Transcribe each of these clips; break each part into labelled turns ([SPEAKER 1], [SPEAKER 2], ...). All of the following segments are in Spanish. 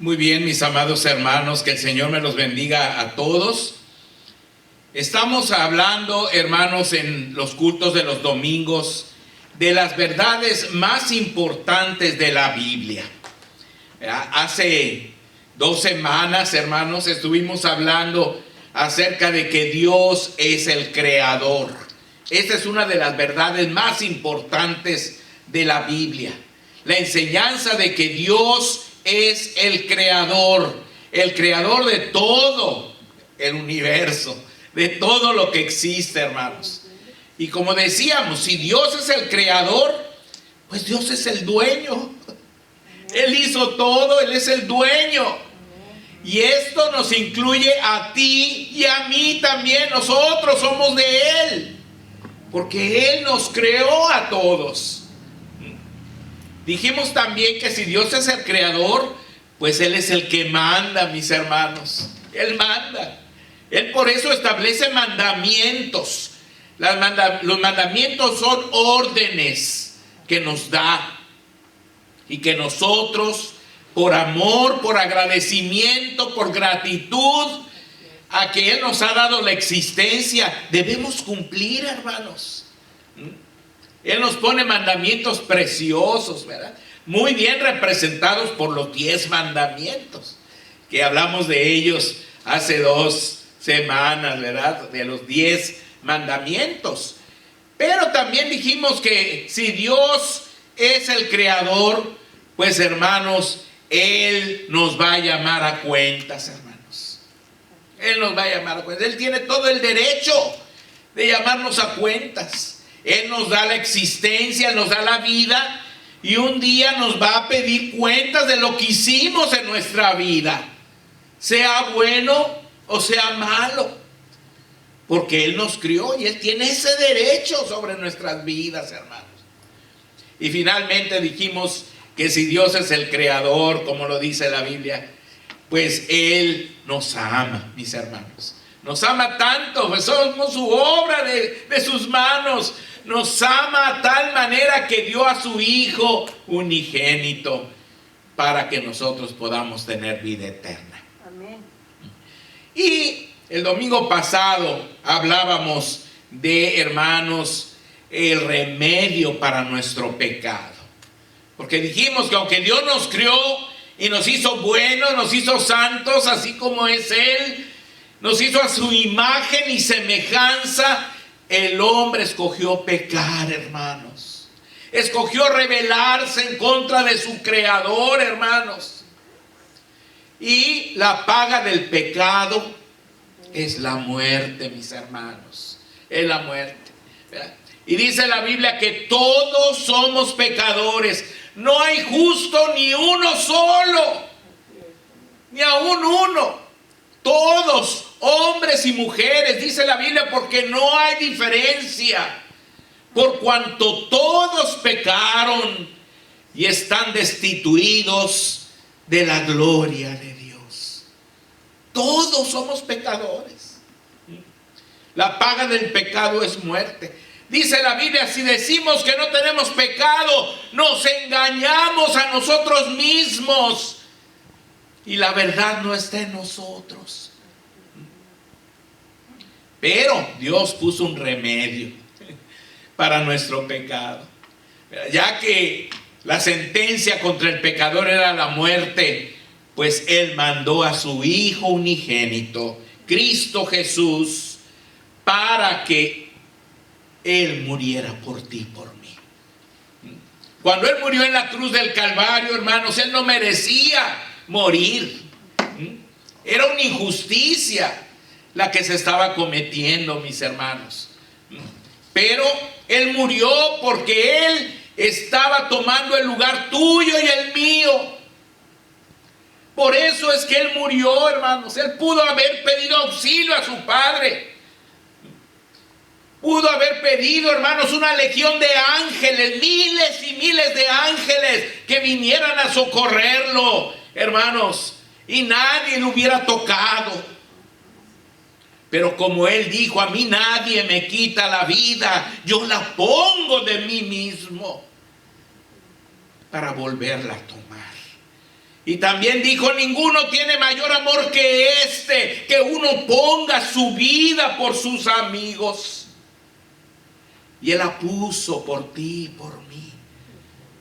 [SPEAKER 1] Muy bien, mis amados hermanos, que el Señor me los bendiga a todos. Estamos hablando, hermanos, en los cultos de los domingos, de las verdades más importantes de la Biblia. Hace 2 semanas, hermanos, estuvimos hablando acerca de que Dios es el creador. Esta es una de las verdades más importantes de la Biblia. La enseñanza de que Dios es el creador de todo el universo, de todo lo que existe, hermanos. Y como decíamos, si Dios es el creador, pues Dios es el dueño. Él hizo todo, Él es el dueño. Y esto nos incluye a ti y a mí también. Nosotros somos de Él, porque Él nos creó a todos. Dijimos también que si Dios es el creador, pues Él es el que manda, mis hermanos. Él manda. Él por eso establece mandamientos. Los mandamientos son órdenes que nos da. Y que nosotros, por amor, por agradecimiento, por gratitud a que Él nos ha dado la existencia, debemos cumplir, hermanos. Él nos pone mandamientos preciosos, ¿verdad? Muy bien representados por los 10 mandamientos, que hablamos de ellos hace 2 semanas, ¿verdad? De los 10 mandamientos. Pero también dijimos que si Dios es el creador, pues hermanos, Él nos va a llamar a cuentas, hermanos. Él nos va a llamar a cuentas. Él tiene todo el derecho de llamarnos a cuentas. Él nos da la existencia, Él nos da la vida, y un día nos va a pedir cuentas de lo que hicimos en nuestra vida, sea bueno o sea malo, porque Él nos crió y Él tiene ese derecho sobre nuestras vidas, hermanos. Y finalmente dijimos que si Dios es el creador, como lo dice la Biblia, pues Él nos ama, mis hermanos. Nos ama tanto, pues somos su obra de sus manos. Nos ama a tal manera que dio a su Hijo unigénito para que nosotros podamos tener vida eterna.
[SPEAKER 2] Amén.
[SPEAKER 1] Y el domingo pasado hablábamos de, hermanos, el remedio para nuestro pecado. Porque dijimos que aunque Dios nos crió y nos hizo buenos, nos hizo santos, así como es Él, nos hizo a su imagen y semejanza, el hombre escogió pecar, hermanos. Escogió rebelarse en contra de su creador, hermanos. Y la paga del pecado es la muerte, mis hermanos. Es la muerte, ¿verdad? Y dice la Biblia que todos somos pecadores. No hay justo ni uno solo, ni aún uno. Todos, hombres y mujeres, dice la Biblia, porque no hay diferencia. Por cuanto todos pecaron y están destituidos de la gloria de Dios. Todos somos pecadores. La paga del pecado es muerte. Dice la Biblia, si decimos que no tenemos pecado, nos engañamos a nosotros mismos. Y la verdad no está en nosotros. Pero Dios puso un remedio para nuestro pecado. Ya que la sentencia contra el pecador era la muerte, pues Él mandó a su Hijo unigénito, Cristo Jesús, para que Él muriera por ti y por mí. Cuando Él murió en la cruz del Calvario, hermanos, Él no merecía morir. Era una injusticia la que se estaba cometiendo, mis hermanos. Pero Él murió porque Él estaba tomando el lugar tuyo y el mío. Por eso es que Él murió, hermanos. Él pudo haber pedido auxilio a su Padre. Pudo haber pedido, hermanos, una legión de ángeles, miles y miles de ángeles que vinieran a socorrerlo, hermanos, y nadie lo hubiera tocado. Pero como Él dijo, a mí nadie me quita la vida, yo la pongo de mí mismo para volverla a tomar. Y también dijo, ninguno tiene mayor amor que este, que uno ponga su vida por sus amigos. Y Él la puso por ti y por mí.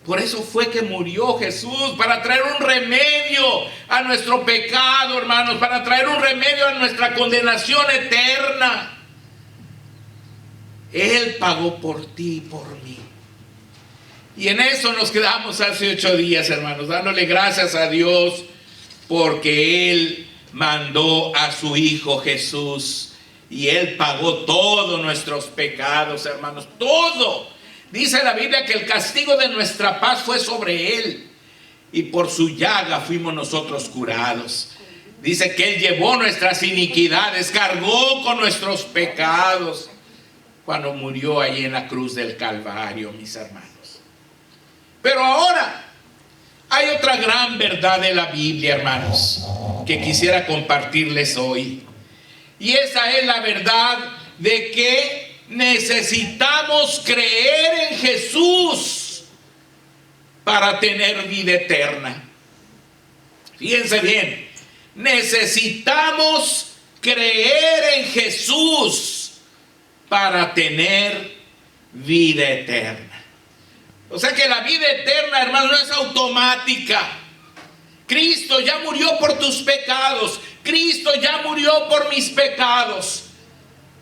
[SPEAKER 1] Por eso fue que murió Jesús, para traer un remedio a nuestro pecado, hermanos, para traer un remedio a nuestra condenación eterna. Él pagó por ti y por mí. Y en eso nos quedamos hace 8 días, hermanos, dándole gracias a Dios porque Él mandó a su Hijo Jesús y Él pagó todos nuestros pecados, hermanos, todo. Dice la Biblia que el castigo de nuestra paz fue sobre Él y por su llaga fuimos nosotros curados. Dice que Él llevó nuestras iniquidades, cargó con nuestros pecados cuando murió allí en la cruz del Calvario, mis hermanos. Pero ahora hay otra gran verdad de la Biblia, hermanos, que quisiera compartirles hoy. Y esa es la verdad de que necesitamos creer en Jesús para tener vida eterna. Fíjense bien, necesitamos creer en Jesús para tener vida eterna. O sea que la vida eterna, hermano, no es automática. Cristo ya murió por tus pecados. Cristo ya murió por mis pecados.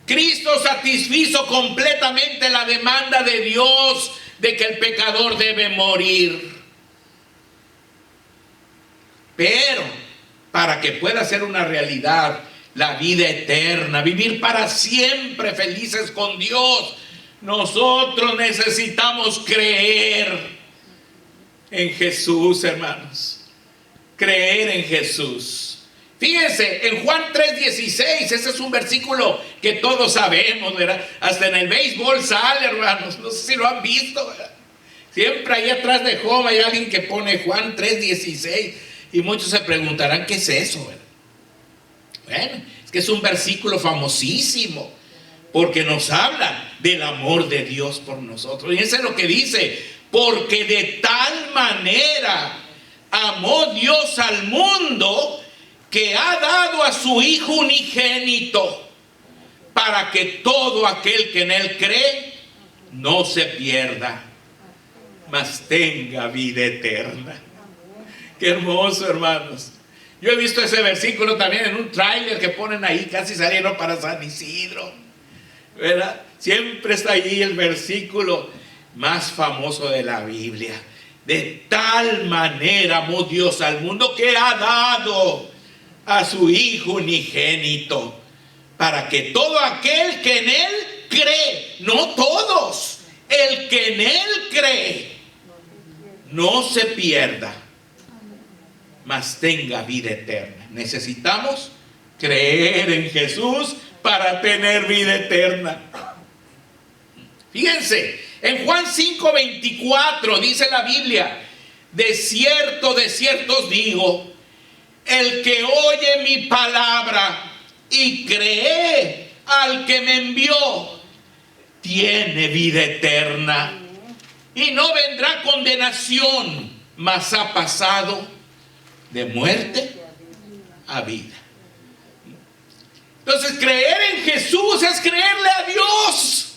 [SPEAKER 1] Cristo satisfizo completamente la demanda de Dios de que el pecador debe morir. Pero para que pueda ser una realidad la vida eterna, vivir para siempre felices con Dios, nosotros necesitamos creer en Jesús, hermanos. Creer en Jesús. Fíjense, en Juan 3:16, ese es un versículo que todos sabemos, ¿verdad? Hasta en el béisbol sale, hermanos. No sé si lo han visto, ¿verdad? Siempre ahí atrás de home hay alguien que pone Juan 3:16 y muchos se preguntarán, ¿qué es eso, verdad? Bueno, es que es un versículo famosísimo, porque nos habla del amor de Dios por nosotros. Y eso es lo que dice, porque de tal manera amó Dios al mundo que ha dado a su Hijo unigénito, para que todo aquel que en Él cree no se pierda, mas tenga vida eterna. Qué hermoso, hermanos. Yo he visto ese versículo también en un tráiler que ponen ahí, casi saliendo para San Isidro, ¿verdad? Siempre está ahí el versículo más famoso de la Biblia. De tal manera amó Dios al mundo que ha dado a su Hijo unigénito, para que todo aquel que en Él cree, no todos, el que en Él cree, no se pierda, mas tenga vida eterna. Necesitamos creer en Jesús para tener vida eterna. Fíjense, en Juan 5:24 dice la Biblia, de cierto os digo, el que oye mi palabra y cree al que me envió, tiene vida eterna y no vendrá condenación, mas ha pasado de muerte a vida. Entonces, creer en Jesús es creerle a Dios.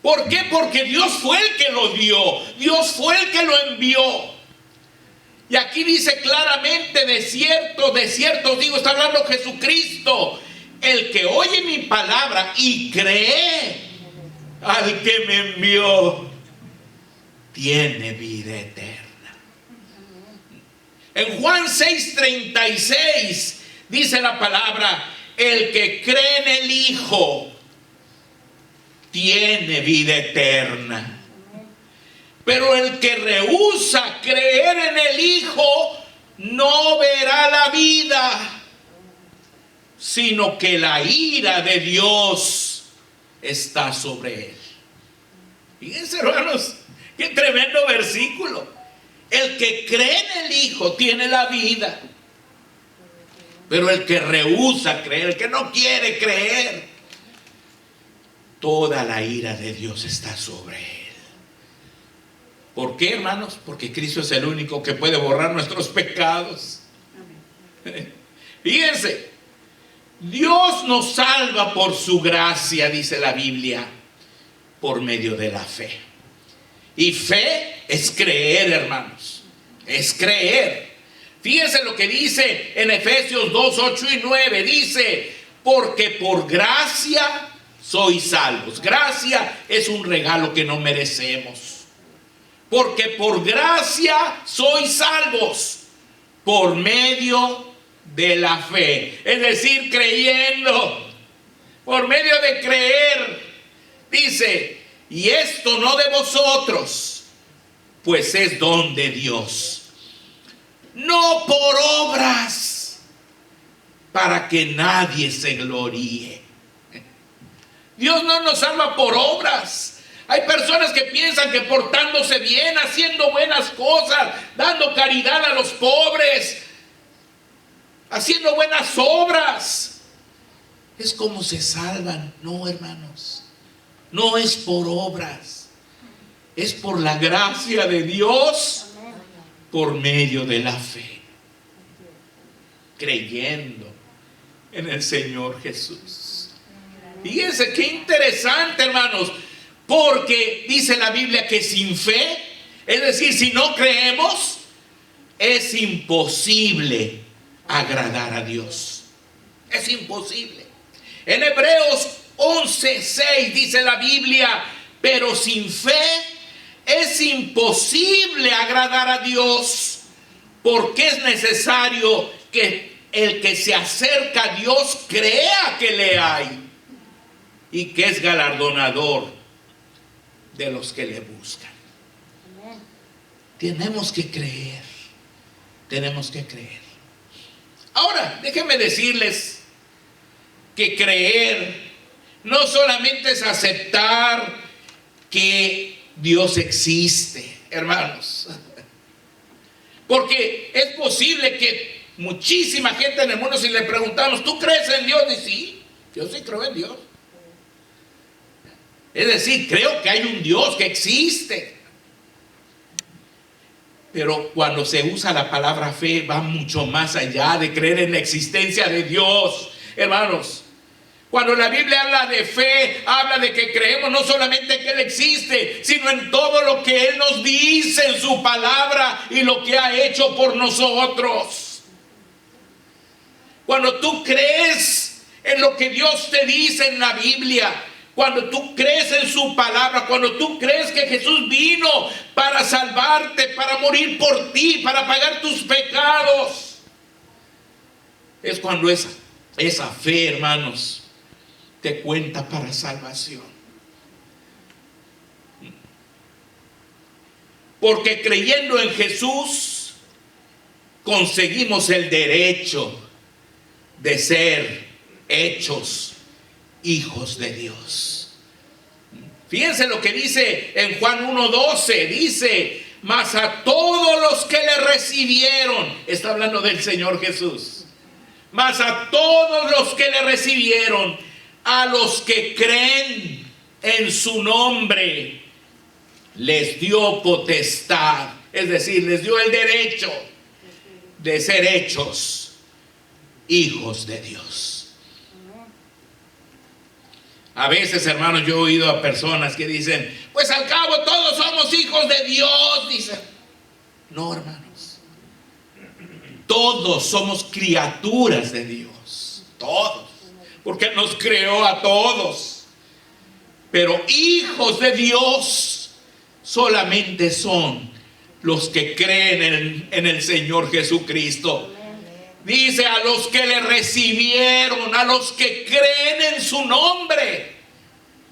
[SPEAKER 1] ¿Por qué? Porque Dios fue el que lo dio, Dios fue el que lo envió. Y aquí dice claramente, de cierto os digo, está hablando Jesucristo, el que oye mi palabra y cree al que me envió, tiene vida eterna. En Juan 6:36 dice la palabra, el que cree en el Hijo tiene vida eterna. Pero el que rehúsa creer en el Hijo no verá la vida, sino que la ira de Dios está sobre él. Fíjense, hermanos, qué tremendo versículo. El que cree en el Hijo tiene la vida, pero el que rehúsa creer, el que no quiere creer, toda la ira de Dios está sobre él. ¿Por qué, hermanos? Porque Cristo es el único que puede borrar nuestros pecados. Fíjense, Dios nos salva por su gracia, dice la Biblia, por medio de la fe. Y fe es creer, hermanos, es creer. Fíjense lo que dice en Efesios 2, 8 y 9, dice, porque por gracia sois salvos. Gracia es un regalo que no merecemos. Porque por gracia sois salvos por medio de la fe. Es decir, creyendo. Por medio de creer. Dice, y esto no de vosotros, pues es don de Dios. No por obras, para que nadie se gloríe. Dios no nos salva por obras. Hay personas que piensan que portándose bien, haciendo buenas cosas, dando caridad a los pobres, haciendo buenas obras, es como se salvan. No, hermanos, no es por obras, es por la gracia de Dios, por medio de la fe, creyendo en el Señor Jesús. Fíjense qué interesante, hermanos. Porque dice la Biblia que sin fe, es decir, si no creemos, es imposible agradar a Dios. Es imposible. En Hebreos 11:6 dice la Biblia, pero sin fe es imposible agradar a Dios, porque es necesario que el que se acerca a Dios crea que le hay y que es galardonador de los que le buscan. Tenemos que creer. Tenemos que creer. Ahora, déjenme decirles que creer no solamente es aceptar que Dios existe, hermanos. Porque es posible que muchísima gente en el mundo, si le preguntamos, ¿tú crees en Dios? Dice, sí, yo sí creo en Dios. Es decir, creo que hay un Dios que existe. Pero cuando se usa la palabra fe, va mucho más allá de creer en la existencia de Dios. Hermanos, cuando la Biblia habla de fe, habla de que creemos no solamente que Él existe, sino en todo lo que Él nos dice en su palabra y lo que ha hecho por nosotros. Cuando tú crees en lo que Dios te dice en la Biblia, cuando tú crees en su palabra, cuando tú crees que Jesús vino para salvarte, para morir por ti, para pagar tus pecados, es cuando esa fe, hermanos, te cuenta para salvación. Porque creyendo en Jesús, conseguimos el derecho de ser hechos hijos de Dios. Fíjense lo que dice en Juan 1:12, dice, mas a todos los que le recibieron, está hablando del Señor Jesús, mas a todos los que le recibieron, a los que creen en su nombre, les dio potestad, es decir, les dio el derecho de ser hechos hijos de Dios. A veces, hermanos, yo he oído a personas que dicen, pues al cabo todos somos hijos de Dios, dicen. No, hermanos, todos somos criaturas de Dios, todos, porque Él nos creó a todos. Pero hijos de Dios solamente son los que creen en el Señor Jesucristo. Dice, a los que le recibieron, a los que creen en su nombre,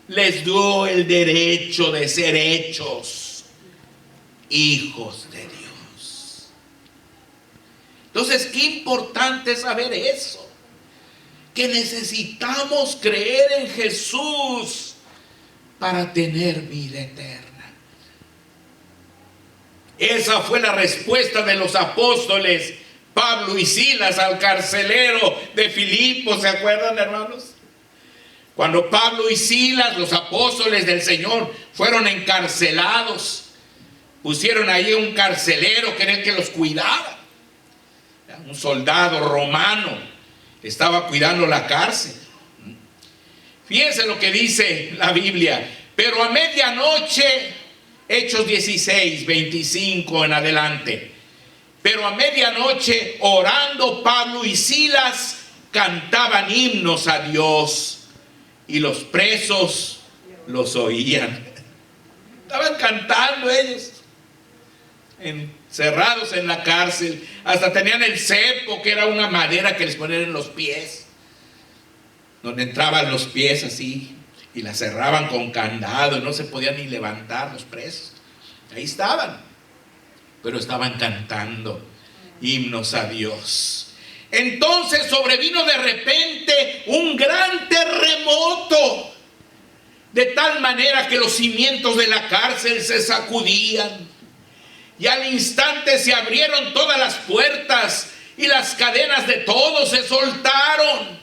[SPEAKER 1] les dio el derecho de ser hechos hijos de Dios. Entonces, qué importante es saber eso, que necesitamos creer en Jesús para tener vida eterna. Esa fue la respuesta de los apóstoles Pablo y Silas al carcelero de Filipos, ¿se acuerdan, hermanos? Cuando Pablo y Silas, los apóstoles del Señor, fueron encarcelados, Pusieron ahí un carcelero que era el que los cuidaba. Un soldado romano estaba cuidando la cárcel. Fíjense lo que dice la Biblia. Pero a medianoche, Hechos 16, 25 en adelante. Pero a medianoche, orando, Pablo y Silas cantaban himnos a Dios y los presos los oían. Estaban cantando ellos, encerrados en la cárcel. Hasta tenían el cepo, que era una madera que les ponían en los pies, donde entraban los pies así y la cerraban con candado, no se podían ni levantar los presos. Ahí estaban, pero estaban cantando himnos a Dios. Entonces sobrevino de repente un gran terremoto, de tal manera que los cimientos de la cárcel se sacudían, y al instante se abrieron todas las puertas y las cadenas de todos se soltaron.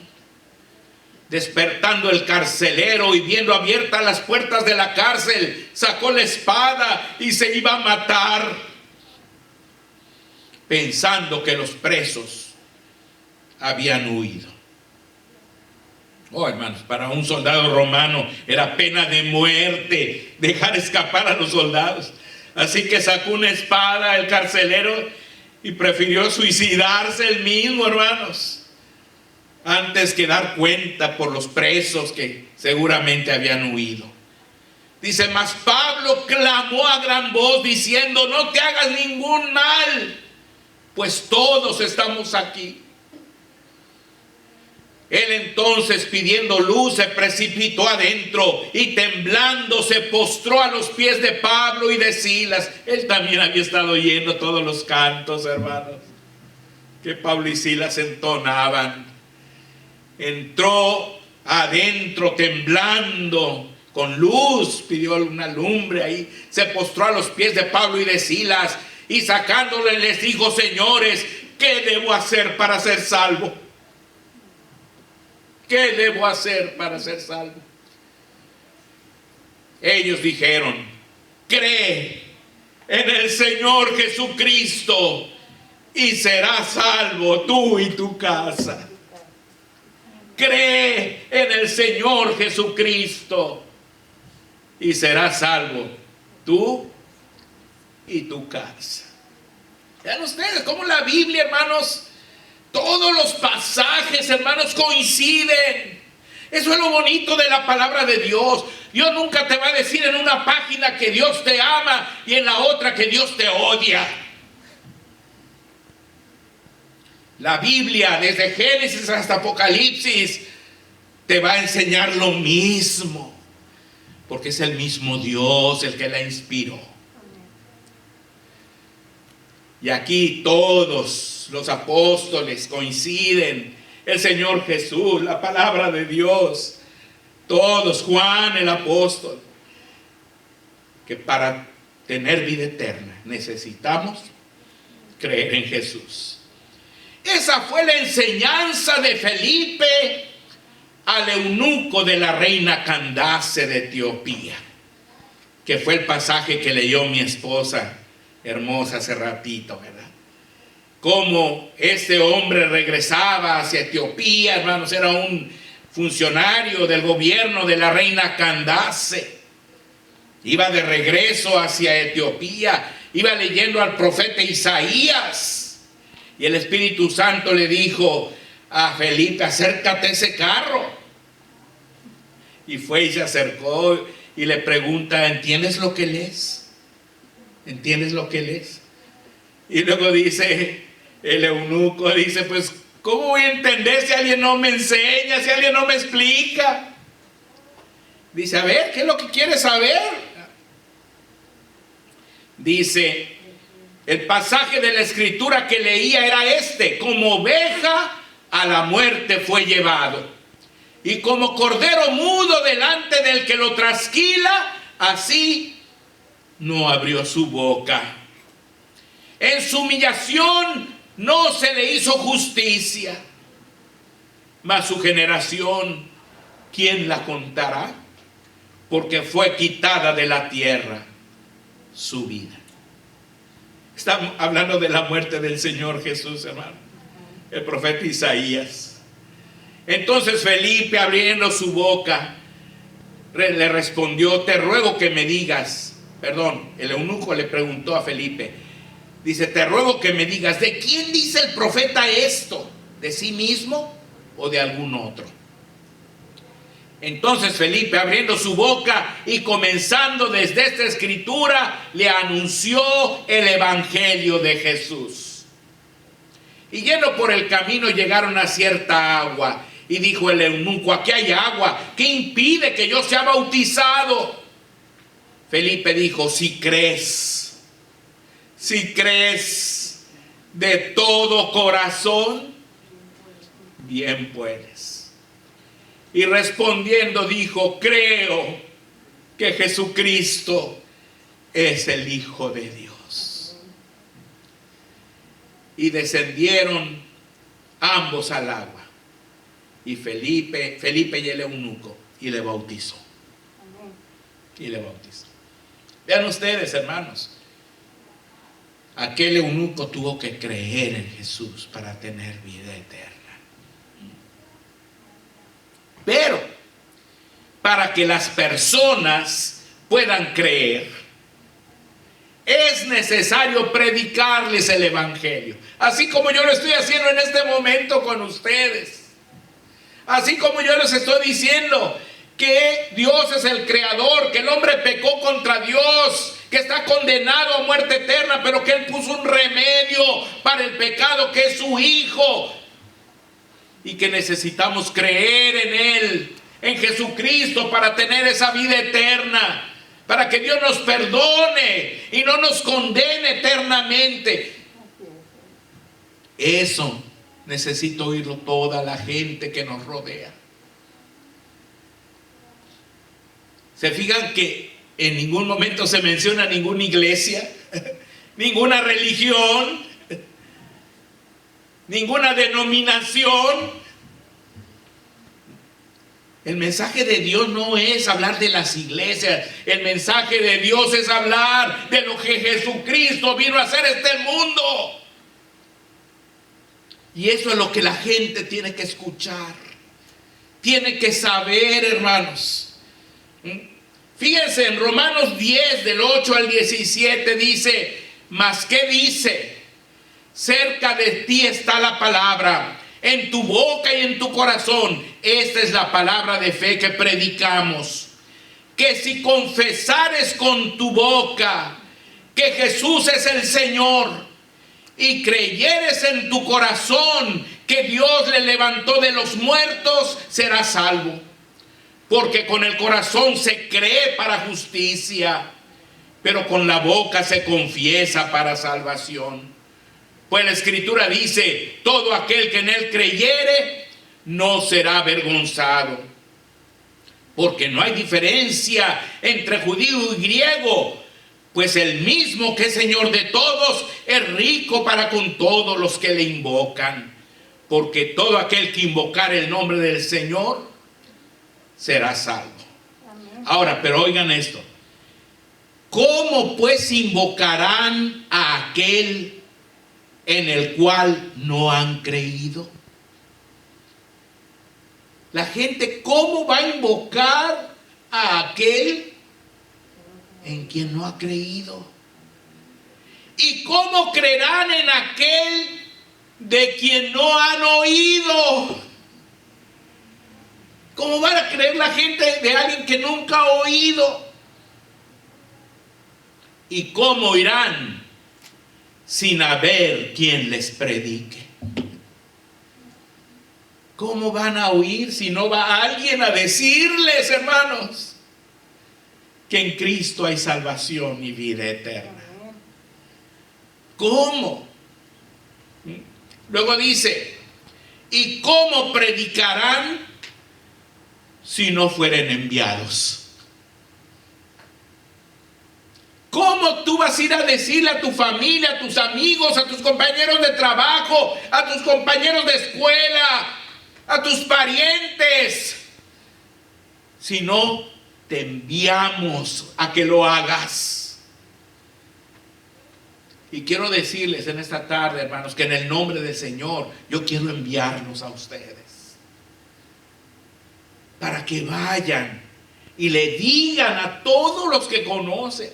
[SPEAKER 1] Despertando el carcelero y viendo abiertas las puertas de la cárcel, sacó la espada y se iba a matar, pensando que los presos habían huido. Oh, hermanos, para un soldado romano era pena de muerte dejar escapar a los soldados. Así que sacó una espada el carcelero y prefirió suicidarse él mismo, hermanos, antes que dar cuenta por los presos que seguramente habían huido. Dice, mas Pablo clamó a gran voz diciendo, no te hagas ningún mal, pues todos estamos aquí. Él entonces, pidiendo luz, se precipitó adentro y temblando se postró a los pies de Pablo y de Silas. Él también había estado oyendo todos los cantos, hermanos, que Pablo y Silas entonaban. Entró adentro temblando, con luz, pidió una lumbre ahí, se postró a los pies de Pablo y de Silas y sacándole les dijo, señores, ¿qué debo hacer para ser salvo? ¿Qué debo hacer para ser salvo? Ellos dijeron, cree en el Señor Jesucristo y serás salvo tú y tu casa. Cree en el Señor Jesucristo y serás salvo tú y tu casa. Vean ustedes cómo la Biblia, hermanos, todos los pasajes, hermanos, coinciden. Eso es lo bonito de la palabra de Dios. Dios nunca te va a decir en una página que Dios te ama y en la otra que Dios te odia. La Biblia, desde Génesis hasta Apocalipsis, te va a enseñar lo mismo, porque es el mismo Dios el que la inspiró. Y aquí todos los apóstoles coinciden, el Señor Jesús, la palabra de Dios, todos, Juan el apóstol, que para tener vida eterna necesitamos creer en Jesús. Esa fue la enseñanza de Felipe al eunuco de la reina Candace de Etiopía, que fue el pasaje que leyó mi esposa hermosa hace ratito, ¿verdad? Cómo este hombre regresaba hacia Etiopía, hermanos, era un funcionario del gobierno de la reina Candace. Iba de regreso hacia Etiopía, iba leyendo al profeta Isaías. Y el Espíritu Santo le dijo a Felipe, acércate a ese carro. Y fue y se acercó y le pregunta, ¿entiendes lo que lees? ¿Entiendes lo que lees? Y luego dice, el eunuco dice, pues, ¿cómo voy a entender si alguien no me enseña, si alguien no me explica? Dice, a ver, ¿qué es lo que quieres saber? Dice, el pasaje de la escritura que leía era este: como oveja a la muerte fue llevado, y como cordero mudo delante del que lo trasquila, así no abrió su boca. En su humillación no se le hizo justicia, mas su generación, ¿quién la contará? Porque fue quitada de la tierra su vida. Estamos hablando de la muerte del Señor Jesús, hermano. El profeta Isaías. Entonces Felipe, abriendo su boca, le respondió: te ruego que me digas. Perdón, el eunuco le preguntó a Felipe, dice: te ruego que me digas, ¿de quién dice el profeta esto? ¿De sí mismo o de algún otro? Entonces Felipe, abriendo su boca y comenzando desde esta escritura, le anunció el evangelio de Jesús. Y yendo por el camino llegaron a cierta agua, y dijo el eunuco: aquí hay agua, ¿qué impide que yo sea bautizado? Felipe dijo: si crees de todo corazón, bien puedes. Y respondiendo dijo: creo que Jesucristo es el Hijo de Dios. Y descendieron ambos al agua, y Felipe y el eunuco, y le bautizó. Vean ustedes, hermanos, aquel eunuco tuvo que creer en Jesús para tener vida eterna. Pero para que las personas puedan creer, es necesario predicarles el evangelio, así como yo lo estoy haciendo en este momento con ustedes. Así como yo les estoy diciendo que Dios es el creador, que el hombre pecó contra Dios, que está condenado a muerte eterna, pero que Él puso un remedio para el pecado, que es su Hijo, y que necesitamos creer en Él, en Jesucristo, para tener esa vida eterna, para que Dios nos perdone y no nos condene eternamente. Eso necesita oírlo toda la gente que nos rodea. ¿Se fijan que en ningún momento se menciona ninguna iglesia, ninguna religión, ninguna denominación? El mensaje de Dios no es hablar de las iglesias. El mensaje de Dios es hablar de lo que Jesucristo vino a hacer a este mundo. Y eso es lo que la gente tiene que escuchar, tiene que saber, hermanos. Fíjense, en Romanos 10, del 8 al 17 dice: mas ¿qué dice? Cerca de ti está la palabra, en tu boca y en tu corazón. Esta es la palabra de fe que predicamos. Que si confesares con tu boca que Jesús es el Señor, y creyeres en tu corazón que Dios le levantó de los muertos, serás salvo. Porque con el corazón se cree para justicia, pero con la boca se confiesa para salvación. Pues la Escritura dice: todo aquel que en Él creyere no será avergonzado. Porque no hay diferencia entre judío y griego, pues el mismo que es Señor de todos es rico para con todos los que le invocan. Porque todo aquel que invocare el nombre del Señor será salvo. Amén. Ahora, pero oigan esto: ¿cómo pues invocarán a aquel en el cual no han creído? La gente, ¿cómo va a invocar a aquel en quien no ha creído? ¿Y cómo creerán en aquel de quien no han oído? ¿Cómo van a creer la gente de alguien que nunca ha oído? ¿Y cómo oirán sin haber quien les predique? ¿Cómo van a oír si no va alguien a decirles, hermanos, que en Cristo hay salvación y vida eterna? ¿Cómo? Luego dice: ¿y cómo predicarán si no fueren enviados? ¿Cómo tú vas a ir a decirle a tu familia, a tus amigos, a tus compañeros de trabajo, a tus compañeros de escuela, a tus parientes, si no te enviamos a que lo hagas? Y quiero decirles en esta tarde, hermanos, que en el nombre del Señor yo quiero enviarlos a ustedes para que vayan y le digan a todos los que conocen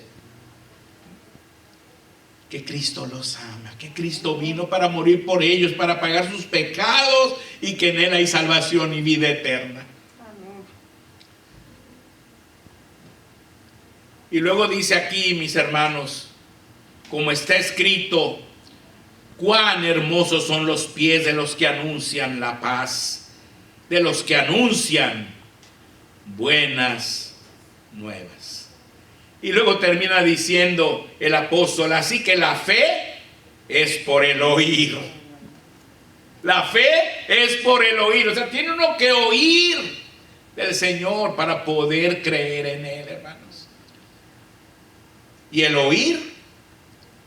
[SPEAKER 1] que Cristo los ama, que Cristo vino para morir por ellos, para pagar sus pecados y que en Él hay salvación y vida eterna. Y luego dice aquí, mis hermanos, como está escrito, cuán hermosos son los pies de los que anuncian la paz, de los que anuncian buenas nuevas. Y luego termina diciendo el apóstol, así que la fe es por el oír. La fe es por el oír. O sea, tiene uno que oír del Señor para poder creer en Él, hermanos. Y el oír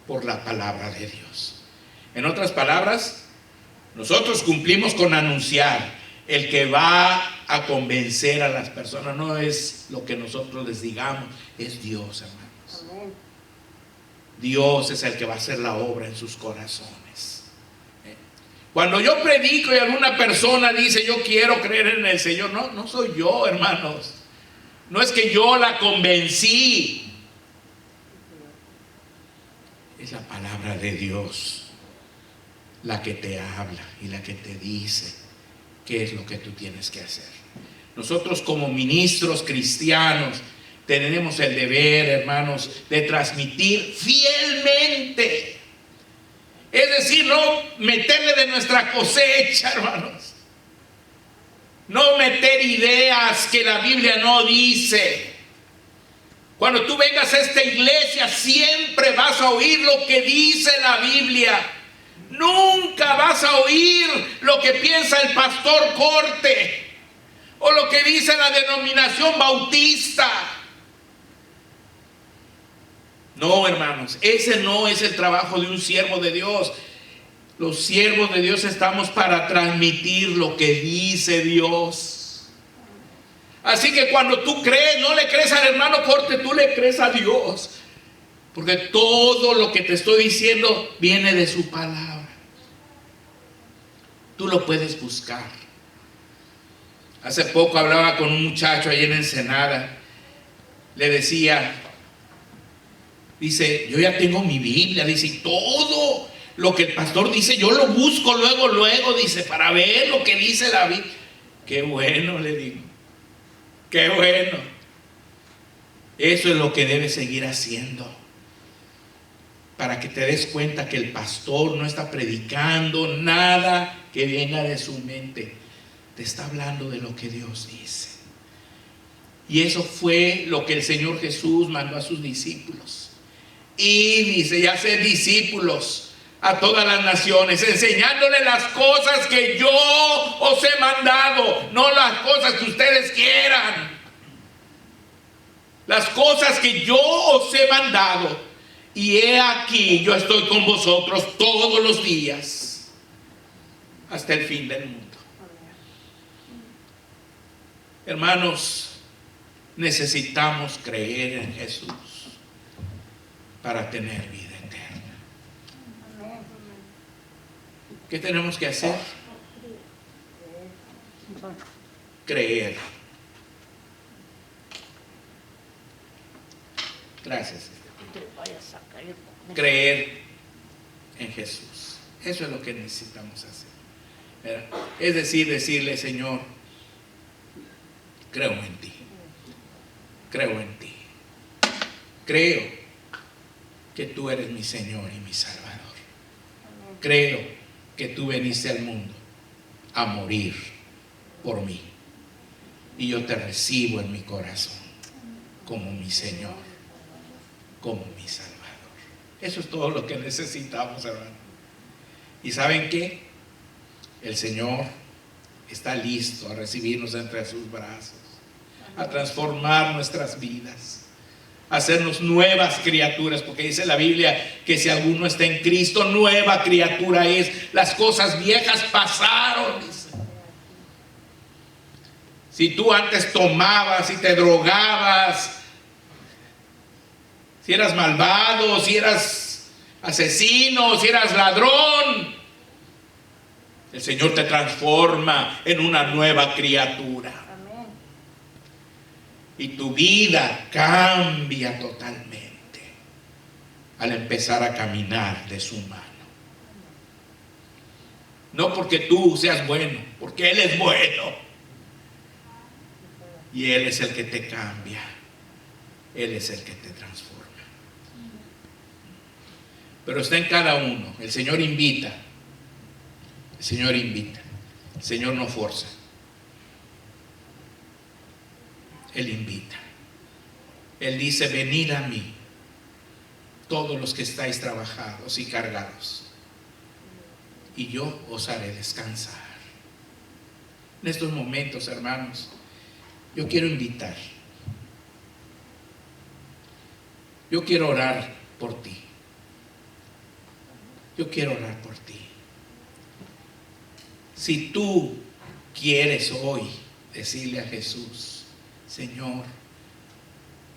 [SPEAKER 1] por la palabra de Dios. En otras palabras, nosotros cumplimos con anunciar. El que va a convencer a las personas no es lo que nosotros les digamos, es Dios, hermanos. Amén. Dios es el que va a hacer la obra en sus corazones. Cuando yo predico y alguna persona dice yo quiero creer en el Señor, no soy yo, hermanos. No es que yo la convencí. Es la palabra de Dios la que te habla y la que te dice qué es lo que tú tienes que hacer. Nosotros como ministros cristianos tenemos el deber, hermanos, de transmitir fielmente. Es decir, no meterle de nuestra cosecha, hermanos. No meter ideas que la Biblia no dice. Cuando tú vengas a esta iglesia siempre vas a oír lo que dice la Biblia. Nunca vas a oír lo que piensa el pastor Corte o lo que dice la denominación bautista. No, hermanos, ese no es el trabajo de un siervo de Dios. Los siervos de Dios estamos para transmitir lo que dice Dios. Así que cuando tú crees, no le crees al hermano Corte, tú le crees a Dios. Porque todo lo que te estoy diciendo viene de su palabra. Tú lo puedes buscar. Hace poco hablaba con un muchacho ahí en Ensenada. Le decía, dice, yo ya tengo mi Biblia. Dice, y todo lo que el pastor dice, yo lo busco luego, dice, para ver lo que dice la Biblia. Qué bueno, le digo. Qué bueno. Eso es lo que debes seguir haciendo. Para que te des cuenta que el pastor no está predicando nada que venga de su mente. Te está hablando de lo que Dios dice. Y eso fue lo que el Señor Jesús mandó a sus discípulos. Y dice, y hacer discípulos a todas las naciones, enseñándoles las cosas que yo os he mandado, no las cosas que ustedes quieran. Las cosas que yo os he mandado. Y he aquí, yo estoy con vosotros todos los días, hasta el fin del mundo. Hermanos, necesitamos creer en Jesús para tener vida eterna. ¿Qué tenemos que hacer? Creer. Gracias. Creer en Jesús. Eso es lo que necesitamos hacer. ¿Verdad? Es decir, decirle, Señor, creo en ti. Creo en ti. Creo que tú eres mi Señor y mi Salvador. Creo que tú viniste al mundo a morir por mí. Y yo te recibo en mi corazón como mi Señor, como mi Salvador. Eso es todo lo que necesitamos, hermano. ¿Y saben qué? El Señor está listo a recibirnos entre sus brazos, a transformar nuestras vidas, a hacernos nuevas criaturas, porque dice la Biblia que si alguno está en Cristo, nueva criatura es. Las cosas viejas pasaron, dice. Si tú antes tomabas y te drogabas, si eras malvado, si eras asesino, si eras ladrón, el Señor te transforma en una nueva criatura.
[SPEAKER 2] Amén.
[SPEAKER 1] Y tu vida cambia totalmente al empezar a caminar de su mano. No porque tú seas bueno, porque Él es bueno. Y Él es el que te cambia. Él es el que te transforma. Pero está en cada uno. El Señor invita. El Señor invita. El Señor no forza. Él invita. Él dice: venid a mí, todos los que estáis trabajados y cargados, y yo os haré descansar. En estos momentos, hermanos, yo quiero invitar. Yo quiero orar por ti. Yo quiero orar por ti. Si tú quieres hoy decirle a Jesús: Señor,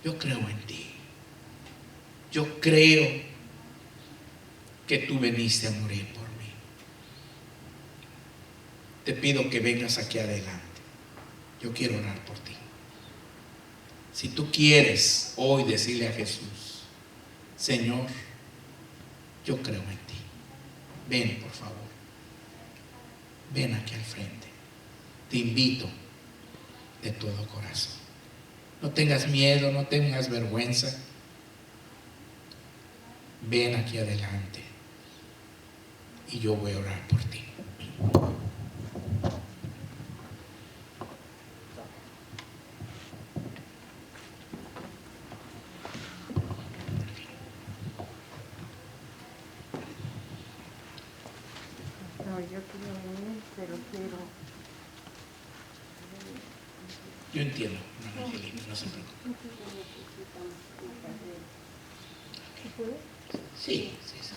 [SPEAKER 1] yo creo en ti. Yo creo que tú viniste a morir por mí. Te pido que vengas aquí adelante. Yo quiero orar por ti. Si tú quieres hoy decirle a Jesús: Señor, yo creo en ti. Ven, por favor. Ven aquí al frente. Te invito de todo corazón. No tengas miedo, no tengas vergüenza. Ven aquí adelante y yo voy a orar por ti.
[SPEAKER 2] No, yo quiero venir, pero quiero.
[SPEAKER 1] Yo entiendo, hermana Angelina, no se preocupe. Sí, sí, sí.